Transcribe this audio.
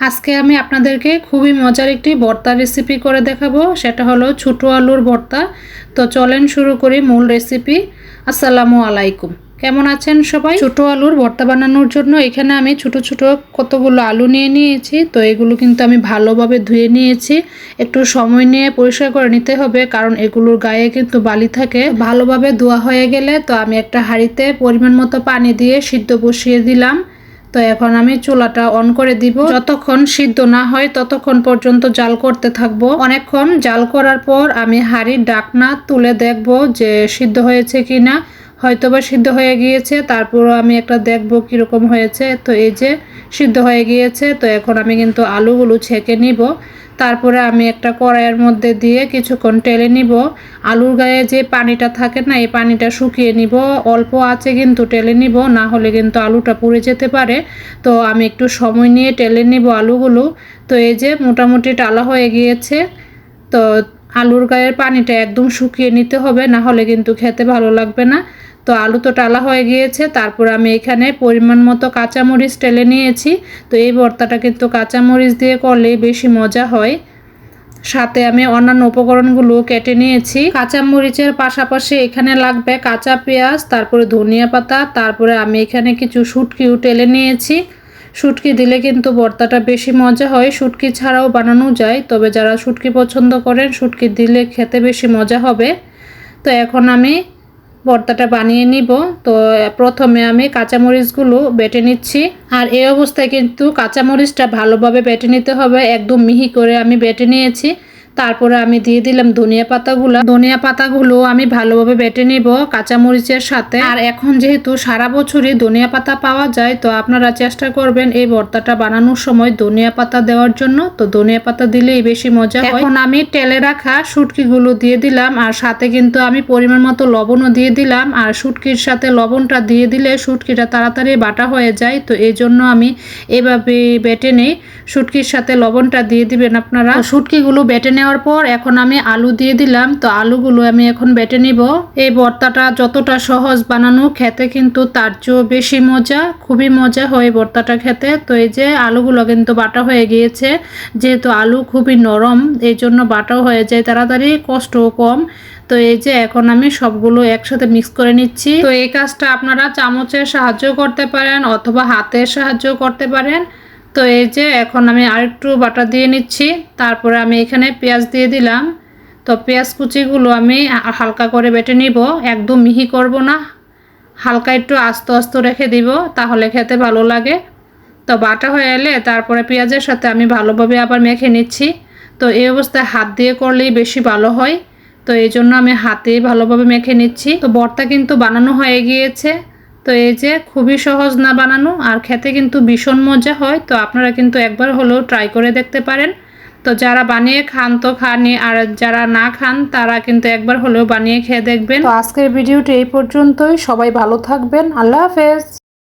আজকে আমি আপনাদেরকে খুবই মজার একটি ভর্তা রেসিপি করে দেখাবো। সেটা হলো ছোট আলুর ভর্তা। তো চলেন শুরু করি মূল রেসিপি। আসসালামু আলাইকুম, কেমন আছেন সবাই? ছোট আলুর ভর্তা বানানোর জন্য এখানে আমি ছোট ছোট কতগুলো আলু নিয়ে নিয়েছি। তো এগুলো কিন্তু আমি ভালোভাবে ধুয়ে নিয়েছি। একটু সময় নিয়ে পরিষ্কার করে নিতে হবে, কারণ এগুলোর গায়ে কিন্তু বালি থাকে। ভালোভাবে ধোয়া হয়ে গেলে তো আমি একটা হাঁড়িতে পরিমাণ মতো পানি দিয়ে সিদ্ধ বসিয়ে দিলাম। তো এখন আমি চুলাটা অন করে দিব। যতক্ষণ সিদ্ধ না হয় ততক্ষণ পর্যন্ত জাল করতে থাকবো। অনেকক্ষণ জাল করার পর আমি হাঁড়ির ঢাকনা তুলে দেখব যে সিদ্ধ হয়েছে কিনা। হয়তোবা সিদ্ধ হয়ে গিয়েছে, তারপরও আমি একটা দেখব কিরকম হয়েছে। তো এই যে সিদ্ধ হয়ে গিয়েছে। তো এখন আমি কিন্তু আলুগুলো ছেঁকে নিব। তারপরে আমি একটা কড়াইয়ের মধ্যে দিয়ে কিছুক্ষণ টেলে নিব। আলুর গায়ে যে পানিটা থাকে না, এই পানিটা শুকিয়ে নিব। অল্প আছে কিন্তু টেলে নিব, না হলে কিন্তু আলুটা পুড়ে যেতে পারে। তো আমি একটু সময় নিয়ে টেলে নিব আলুগুলো। তো এই যে মোটামুটি টালা হয়ে গিয়েছে। তো আলুর গায়ের পানিটা একদম শুকিয়ে নিতে হবে, না হলে কিন্তু খেতে ভালো লাগবে না। তো আলু তো টালা হয়ে গিয়েছে। তারপর আমি এখানে পরিমাণ মতো কাঁচামরিচ টেলে নিয়েছি। তো এই ভর্তাটা কিন্তু কাঁচামরিচ দিয়ে করলে বেশি মজা হয়। সাথে আমি অন্যান্য উপকরণগুলো কেটে নিয়েছি। কাঁচামরিচের পাশাপাশি এখানে লাগবে কাঁচা পেঁয়াজ, তারপরে ধনিয়া পাতা, তারপরে আমি এখানে কিছু শুটকিও টেলে নিয়েছি। শুটকি দিলে কিন্তু ভর্তাটা বেশি মজা হয়। শুটকি ছাড়াও বানানো যায়, তবে যারা শুটকি পছন্দ করেন শুটকি দিলে খেতে বেশি মজা হবে। তো এখন আমি ভর্তাটা বানিয়ে নিব। তো প্রথমে আমি কাঁচামরিচগুলো বেটে নিচ্ছি। আর এই অবস্থায় কিন্তু কাঁচামরিচটা ভালোভাবে বেটে নিতে হবে, একদম মিহি করে আমি বেটে নিয়েছি। তারপরে আমি দিয়ে দিলাম ধনিয়া পাতাগুলো আমি ভালোভাবে বেটে নিব কাঁচামরিচের সাথে। আর এখন যেহেতু সারা বছরই ধনিয়া পাতা পাওয়া যায়, তো আপনারা চেষ্টা করবেন এই ভর্তাটা বানানোর সময় ধনিয়া পাতা দেওয়ার জন্য। তো ধনিয়া পাতা দিলেই বেশি মজা হয়। এখন আমি তেলে রাখা শুটকিগুলো দিয়ে দিলাম, আর সাথে কিন্তু আমি পরিমাণ মতো লবণও দিয়ে দিলাম। আর শুটকির সাথে লবণটা দিয়ে দিলে শুটকিটা তাড়াতাড়ি বাটা হয়ে যায়। তো এই জন্য আমি এভাবে বেটে নেই। শুটকির সাথে লবণটা দিয়ে দিবেন আপনারা। শুটকিগুলো বেটে নেওয়ার পর এখন আমি আলু দিয়ে দিলাম। তো আলুগুলো আমি এখন বেটে নিব। এই ভর্তাটা যতটা সহজ বানানো, খেতে কিন্তু তার চেয়েও বেশি মজা। খুবই মজা হয় ভর্তাটা খেতে। তো এই যে আলুগুলো কিন্তু বাটা হয়ে গিয়েছে। যেহেতু আলু খুবই নরম, এই জন্য বাটাও হয়ে যায় তাড়াতাড়ি, কষ্টও কম। তো এই যে এখন আমি সবগুলো একসাথে মিক্স করে নিচ্ছি। তো এই কাজটা আপনারা চামচের সাহায্য করতে পারেন অথবা হাতের সাহায্য করতে পারেন। তো এই যে এখন আমি আরেকটু বাটা দিয়ে নিচ্ছি। তারপরে আমি এখানে পেঁয়াজ দিয়ে দিলাম। তো পেঁয়াজ কুচিগুলো আমি হালকা করে বেটে নিব, একদম মিহি করব না, হালকা একটু আস্তে আস্তে রেখে দিব, তাহলে খেতে ভালো লাগে। তো বাটা হয়ে এলে তারপরে পেঁয়াজের সাথে আমি ভালোভাবে আবার মেখে নিচ্ছি। তো এই অবস্থায় হাত দিয়ে করলেই বেশি ভালো হয়। তো এই জন্য আমি হাতেই ভালোভাবে মেখে নিচ্ছি। তো ভর্তা কিন্তু বানানো হয়ে গিয়েছে। তো এই যে খুবই সহজ না বানানো, আর খেতে কিন্তু ভীষণ মজা হয়। তো আপনারা কিন্তু একবার হলেও ট্রাই করে দেখতে পারেন। তো যারা বানিয়ে খান তো খানই, আর যারা না খান তারা কিন্তু একবার হলেও বানিয়ে খেয়ে দেখবেন। তো আজকের ভিডিওটি এই পর্যন্তই। সবাই ভালো থাকবেন। আল্লাহ হাফেজ।